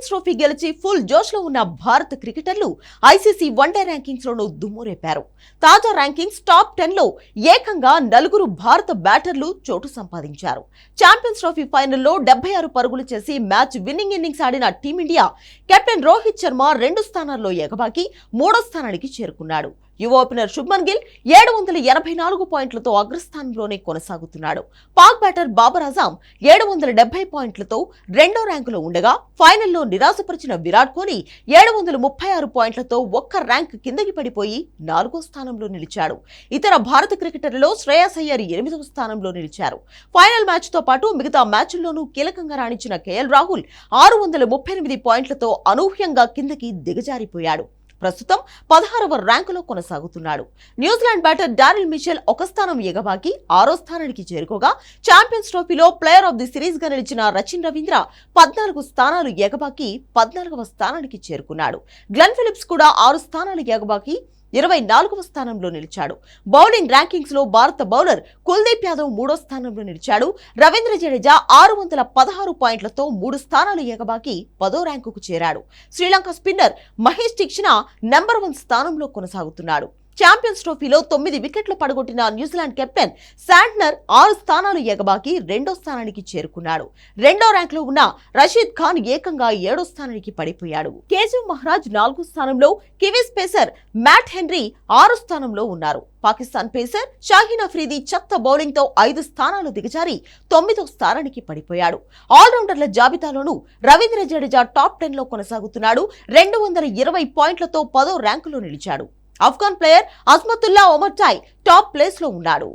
Champions trophy గెలిచి full జోష్ లో ఉన్న భారత క్రికెటర్లు ఐసీసీ వన్డే ర్యాంకింగ్స్ లోనూ దుమ్మురేపారు. తాజా ర్యాంకింగ్స్ టాప్ 10 లో ఏకంగా 4 భారత బ్యాటర్లు చోటు సంపాదించారు. ఛాంపియన్స్ ట్రోఫీ ఫైనల్లో 76 పరుగులు చేసి మ్యాచ్ విన్నింగ్ ఇన్నింగ్స్ ఆడిన టీమిండియా కెప్టెన్ రోహిత్ శర్మ 2 స్థానాల్లో ఎగబాకి 3వ స్థానానికి చేరుకున్నాడు. యువ ఓపెనర్ శుభ్మన్ గిల్ 784 పాయింట్లతో అగ్రస్థానంలోనే కొనసాగుతున్నాడు. పాక్ బ్యాటర్ బాబర్ అజాం 770 పాయింట్లతో 2వ ర్యాంకులో ఉండగా ఫైనల్లో నిరాశపరిచిన విరాట్ కోహ్లీ 736 పాయింట్లతో ఒక్క ర్యాంక్ కిందకి పడిపోయి 4వ స్థానంలో నిలిచాడు. ఇతర భారత క్రికెటర్లలో శ్రేయస్ అయ్యర్ 8వ స్థానంలో నిలిచారు. ఫైనల్ మ్యాచ్ తో పాటు మిగతా మ్యాచ్ల్లోనూ కీలకంగా రాణించిన కేఎల్ రాహుల్ 638 పాయింట్లతో అనూహ్యంగా కిందకి దిగజారిపోయాడు. ప్రస్తుతం 16వ ర్యాంకులో కొనసాగుతున్నాడు. న్యూజిలాండ్ బ్యాటర్ డారిల్ మిచెల్ 1 స్థానం ఎగబాకి 6వ స్థానానికి చేరుకోగా ఛాంపియన్స్ ట్రోఫీలో ప్లేయర్ ఆఫ్ ది సిరీస్ గా నిలిచిన రచిన్ రవీంద్ర 14 స్థానాలు ఎగబాకి 14వ స్థానానికి చేరుకున్నాడు. గ్లెన్ ఫిలిప్స్ కూడా 6 స్థానాలు ఎగబాకి 24వ స్థానంలో నిలిచాడు. బౌలింగ్ ర్యాంకింగ్స్ లో భారత బౌలర్ కుల్దీప్ యాదవ్ 3వ స్థానంలో నిలిచాడు. రవీంద్ర జడేజా 616 పాయింట్లతో 3 స్థానాలు ఎగబాకి 10వ ర్యాంకుకు చేరాడు. శ్రీలంక స్పిన్నర్ మహేష్ తీక్షణ నెంబర్ 1 స్థానంలో కొనసాగుతున్నాడు. ఛాంపియన్స్ ట్రోఫీలో 9 వికెట్లు పడగొట్టిన న్యూజిలాండ్ కెప్టెన్ శాంట్నర్ 6 స్థానాలు ఎగబాకి 2వ స్థానానికి చేరుకున్నాడు. 2వ ర్యాంకులో ఉన్న రషీద్ ఖాన్ ఏకంగా 7వ స్థానానికి పడిపోయాడు. కేశవ్ మహారాజ్ 4వ స్థానంలో, కివీస్ పేసర్ మ్యాట్ హెన్రీ 6వ స్థానంలో ఉన్నారు. పాకిస్తాన్ పేసర్ షాహీన్ అఫ్రీది చెత్త బౌలింగ్ తో 5 స్థానాలు దిగజారి 9వ స్థానానికి పడిపోయాడు. ఆల్రౌండర్ల జాబితాలోనూ రవీంద్ర జడేజా టాప్ 10 లో కొనసాగుతున్నాడు. 220 పాయింట్లతో 10వ ర్యాంకులో నిలిచాడు. Afghan player Azmatullah Omarzai top place లో ఉన్నాడు.